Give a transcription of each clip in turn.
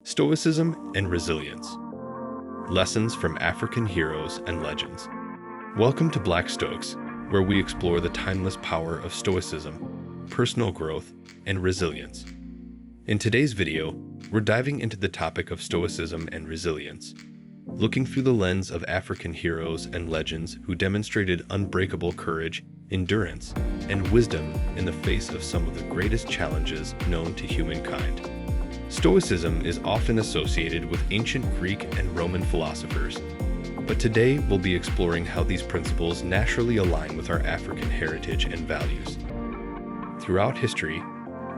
Stoicism and Resilience. Lessons from African Heroes and Legends. Welcome to Black Stoics, where we explore the timeless power of Stoicism, personal growth, and resilience. In today's video, we're diving into the topic of Stoicism and resilience, looking through the lens of African heroes and legends who demonstrated unbreakable courage, endurance, and wisdom in the face of some of the greatest challenges known to humankind. Stoicism is often associated with ancient Greek and Roman philosophers, but today we'll be exploring how these principles naturally align with our African heritage and values. Throughout history,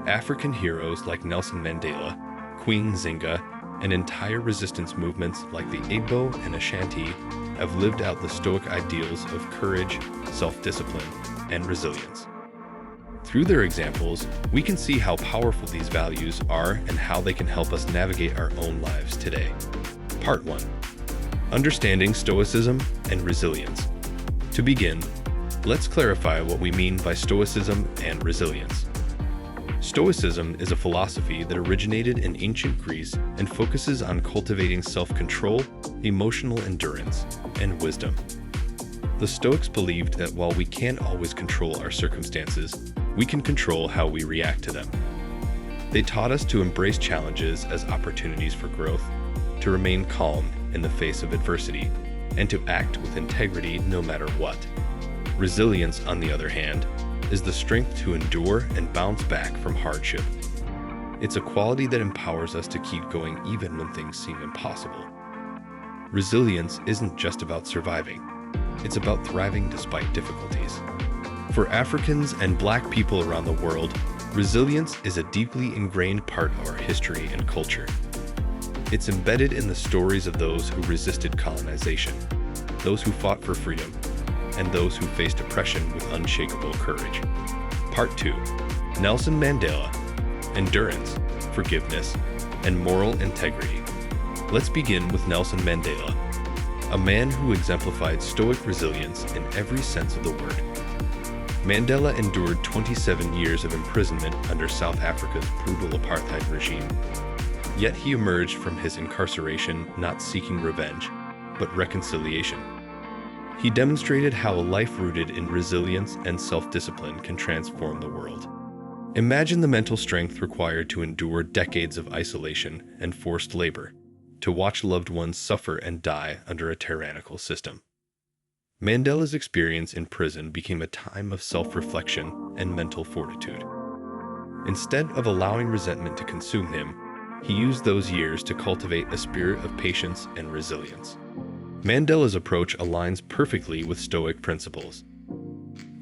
African heroes like Nelson Mandela, Queen Nzinga, and entire resistance movements like the Igbo and Ashanti have lived out the Stoic ideals of courage, self-discipline, and resilience. Through their examples, we can see how powerful these values are and how they can help us navigate our own lives today. Part 1. Understanding Stoicism and Resilience. To begin, let's clarify what we mean by Stoicism and resilience. Stoicism is a philosophy that originated in ancient Greece and focuses on cultivating self-control, emotional endurance, and wisdom. The Stoics believed that while we can't always control our circumstances, we can control how we react to them. They taught us to embrace challenges as opportunities for growth, to remain calm in the face of adversity, and to act with integrity no matter what. Resilience, on the other hand, is the strength to endure and bounce back from hardship. It's a quality that empowers us to keep going even when things seem impossible. Resilience isn't just about surviving. It's about thriving despite difficulties. For Africans and Black people around the world, resilience is a deeply ingrained part of our history and culture. It's embedded in the stories of those who resisted colonization, those who fought for freedom, and those who faced oppression with unshakable courage. Part 2. Nelson Mandela. Endurance, forgiveness, and moral integrity. Let's begin with Nelson Mandela, a man who exemplified Stoic resilience in every sense of the word. Mandela endured 27 years of imprisonment under South Africa's brutal apartheid regime. Yet he emerged from his incarceration not seeking revenge, but reconciliation. He demonstrated how a life rooted in resilience and self-discipline can transform the world. Imagine the mental strength required to endure decades of isolation and forced labor, to watch loved ones suffer and die under a tyrannical system. Mandela's experience in prison became a time of self-reflection and mental fortitude. Instead of allowing resentment to consume him, he used those years to cultivate a spirit of patience and resilience. Mandela's approach aligns perfectly with Stoic principles.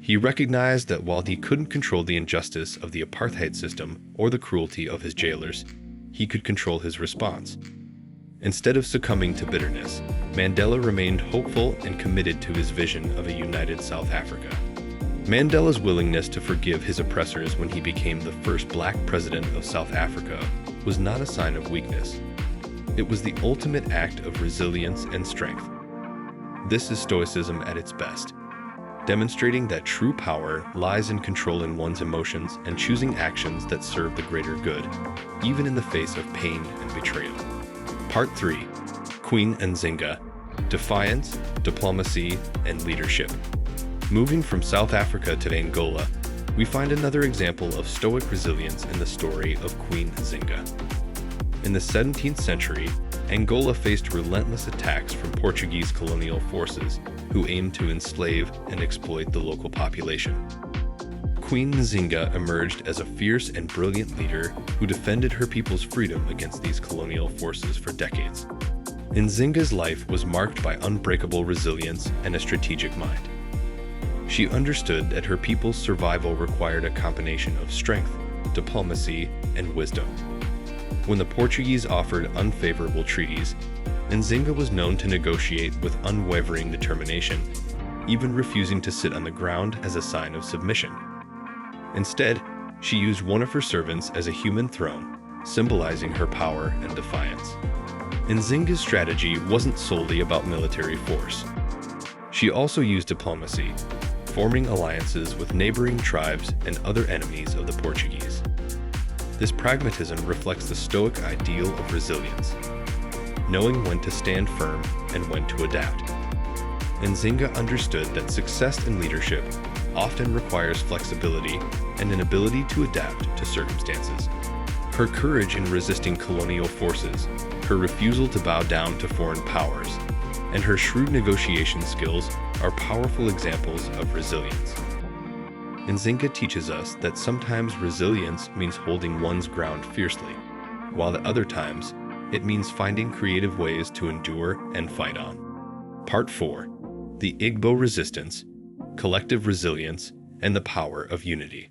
He recognized that while he couldn't control the injustice of the apartheid system or the cruelty of his jailers, he could control his response. Instead of succumbing to bitterness, Mandela remained hopeful and committed to his vision of a united South Africa. Mandela's willingness to forgive his oppressors when he became the first Black president of South Africa was not a sign of weakness. It was the ultimate act of resilience and strength. This is Stoicism at its best, demonstrating that true power lies in controlling one's emotions and choosing actions that serve the greater good, even in the face of pain and betrayal. Part 3. Queen Nzinga. Defiance, diplomacy, and leadership. Moving from South Africa to Angola, we find another example of Stoic resilience in the story of Queen Nzinga. In the 17th century, Angola faced relentless attacks from Portuguese colonial forces who aimed to enslave and exploit the local population. Queen Nzinga emerged as a fierce and brilliant leader who defended her people's freedom against these colonial forces for decades. Nzinga's life was marked by unbreakable resilience and a strategic mind. She understood that her people's survival required a combination of strength, diplomacy, and wisdom. When the Portuguese offered unfavorable treaties, Nzinga was known to negotiate with unwavering determination, even refusing to sit on the ground as a sign of submission. Instead, she used one of her servants as a human throne, symbolizing her power and defiance. Nzinga's strategy wasn't solely about military force. She also used diplomacy, forming alliances with neighboring tribes and other enemies of the Portuguese. This pragmatism reflects the Stoic ideal of resilience, knowing when to stand firm and when to adapt. Nzinga understood that success in leadership often requires flexibility and an ability to adapt to circumstances. Her courage in resisting colonial forces, her refusal to bow down to foreign powers, and her shrewd negotiation skills are powerful examples of resilience. Nzinga teaches us that sometimes resilience means holding one's ground fiercely, while at other times, it means finding creative ways to endure and fight on. Part 4. The Igbo Resistance, Collective Resilience, and the Power of Unity.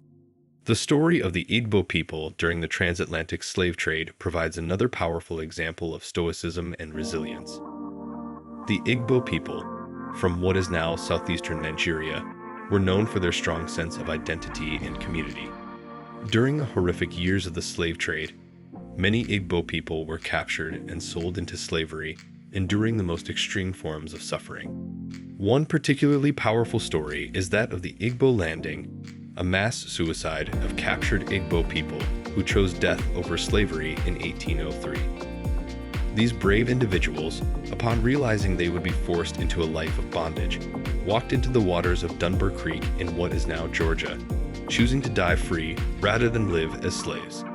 The story of the Igbo people during the transatlantic slave trade provides another powerful example of Stoicism and resilience. The Igbo people, from what is now southeastern Nigeria, were known for their strong sense of identity and community. During the horrific years of the slave trade, many Igbo people were captured and sold into slavery, enduring the most extreme forms of suffering. One particularly powerful story is that of the Igbo Landing, a mass suicide of captured Igbo people who chose death over slavery in 1803. These brave individuals, upon realizing they would be forced into a life of bondage, walked into the waters of Dunbar Creek in what is now Georgia, choosing to die free rather than live as slaves.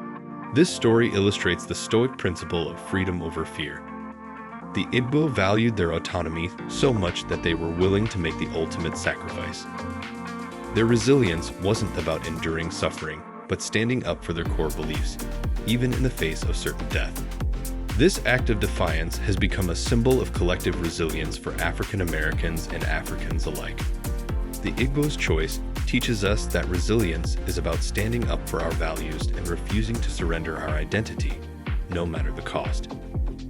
This story illustrates the Stoic principle of freedom over fear. The Igbo valued their autonomy so much that they were willing to make the ultimate sacrifice. Their resilience wasn't about enduring suffering, but standing up for their core beliefs, even in the face of certain death. This act of defiance has become a symbol of collective resilience for African Americans and Africans alike. The Igbo's choice teaches us that resilience is about standing up for our values and refusing to surrender our identity, no matter the cost.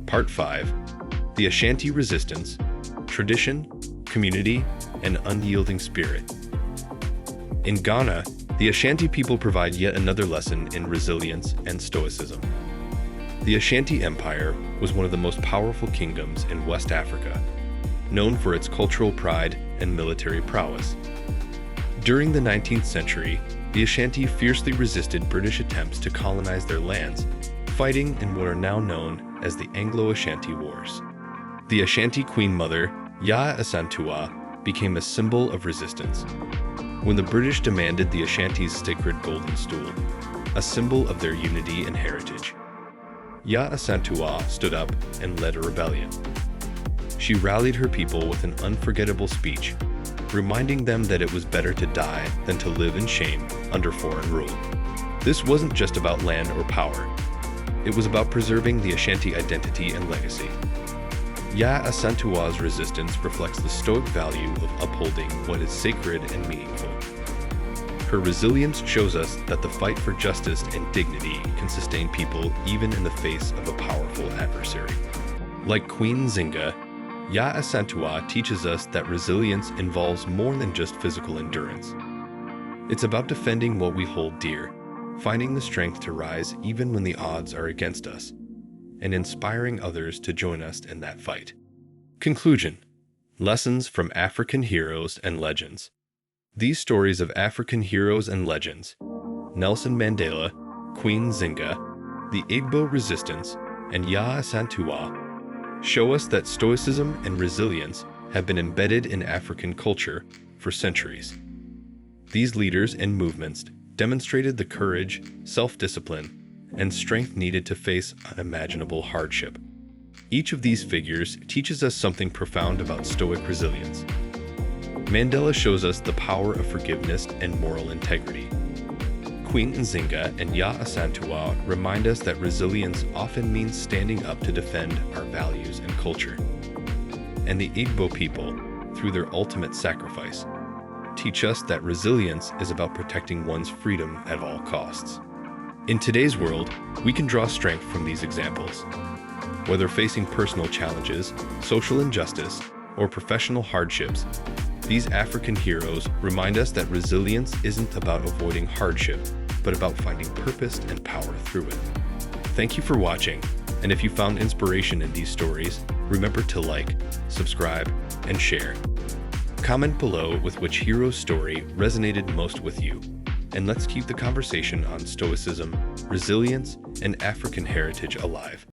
Part 5. The Ashanti Resistance, Tradition, Community, and Unyielding Spirit. In Ghana, the Ashanti people provide yet another lesson in resilience and stoicism. The Ashanti Empire was one of the most powerful kingdoms in West Africa, known for its cultural pride and military prowess. During the 19th century, the Ashanti fiercely resisted British attempts to colonize their lands, fighting in what are now known as the Anglo-Ashanti Wars. The Ashanti Queen Mother, Ya Asantua, became a symbol of resistance. When the British demanded the Ashanti's sacred golden stool, a symbol of their unity and heritage, Ya Asantua stood up and led a rebellion. She rallied her people with an unforgettable speech, reminding them that it was better to die than to live in shame under foreign rule. This wasn't just about land or power. It was about preserving the Ashanti identity and legacy. Ya Asantua's resistance reflects the Stoic value of upholding what is sacred and meaningful. Her resilience shows us that the fight for justice and dignity can sustain people even in the face of a powerful adversary. Like Queen Nzinga, Ya Asantua teaches us that resilience involves more than just physical endurance. It's about defending what we hold dear, finding the strength to rise even when the odds are against us, and inspiring others to join us in that fight. Conclusion. Lessons from African Heroes and Legends. These stories of African heroes and legends, Nelson Mandela, Queen Nzinga, the Igbo Resistance, and Ya Asantua, show us that stoicism and resilience have been embedded in African culture for centuries. These leaders and movements demonstrated the courage, self-discipline, and strength needed to face unimaginable hardship. Each of these figures teaches us something profound about Stoic resilience. Mandela shows us the power of forgiveness and moral integrity. Queen Nzinga and Ya Asantua remind us that resilience often means standing up to defend our values and culture. And the Igbo people, through their ultimate sacrifice, teach us that resilience is about protecting one's freedom at all costs. In today's world, we can draw strength from these examples. Whether facing personal challenges, social injustice, or professional hardships, these African heroes remind us that resilience isn't about avoiding hardship, but about finding purpose and power through it. Thank you for watching, and if you found inspiration in these stories, remember to like, subscribe, and share. Comment below with which hero's story resonated most with you, and let's keep the conversation on Stoicism, resilience, and African heritage alive.